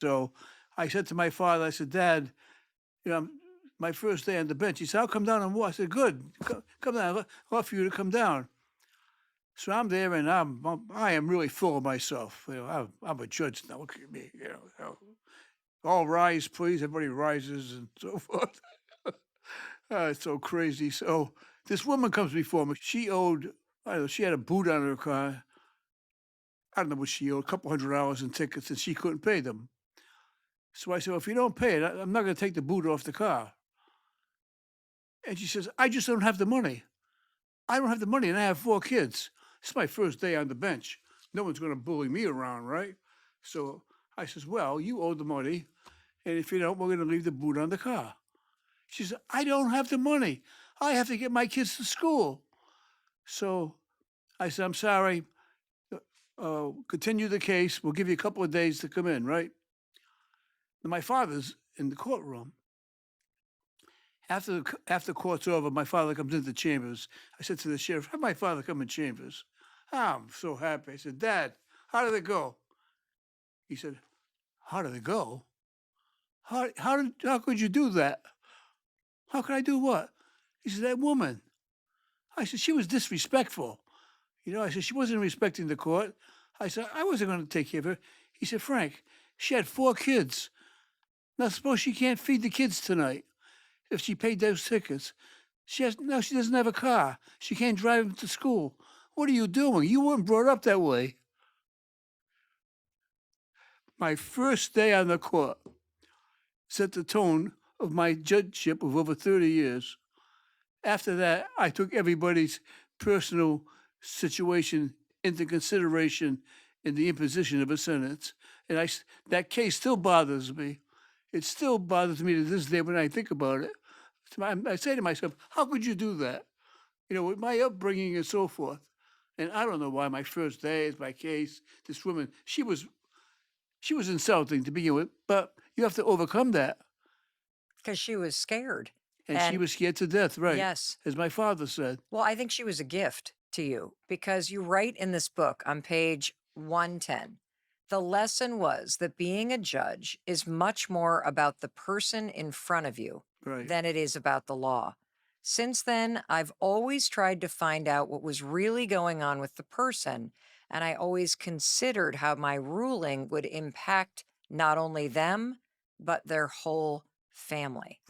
So I said to my father, I said, Dad, you know, my first day on the bench. He said, I'll come down and walk. I said, good. Come down. I'll offer you to come down. So I'm there, and I am really full of myself. I'm a judge now. Look at me. All rise, please. Everybody rises and so forth. It's so crazy. So this woman comes before me. She owed, I don't know, she had a boot on her car. I don't know what she owed, a couple $100 in tickets, and she couldn't pay them. So I said, well, if you don't pay it, I'm not going to take the boot off the car. And she says, I just don't have the money. I don't have the money, and I have 4 kids. It's my first day on the bench. No one's going to bully me around, right? So I says, well, you owe the money, and if you don't, we're going to leave the boot on the car. She said, I don't have the money. I have to get my kids to school. So I said, I'm sorry. Continue the case. We'll give you a couple of days to come in, right? And my father's in the courtroom. After court's over, my father comes into chambers. I said to the sheriff, have my father come in chambers. I'm so happy. I said, Dad, how did it go? He said, how did it go? How could you do that? How could I do what? He said, that woman. I said, she was disrespectful. I said, she wasn't respecting the court. I said, I wasn't going to take care of her. He said, Frank, she had 4 kids. Now suppose she can't feed the kids tonight if she paid those tickets. She doesn't have a car. She can't drive them to school. What are you doing? You weren't brought up that way. My first day on the court set the tone of my judgeship of over 30 years. After that, I took everybody's personal situation into consideration in the imposition of a sentence. And that case still bothers me. It still bothers me to this day when I think about it. I say to myself, how could you do that? With my upbringing and so forth. And I don't know why my first day is my case. This woman, she was insulting to begin with, but you have to overcome that. Because she was scared. And she And was scared to death, right? yes, As my father said. well, I think she was a gift to you because you write in this book on page 110. The lesson was that being a judge is much more about the person in front of you Right. than it is about the law. Since then, I've always tried to find out what was really going on with the person, and I always considered how my ruling would impact not only them, but their whole family.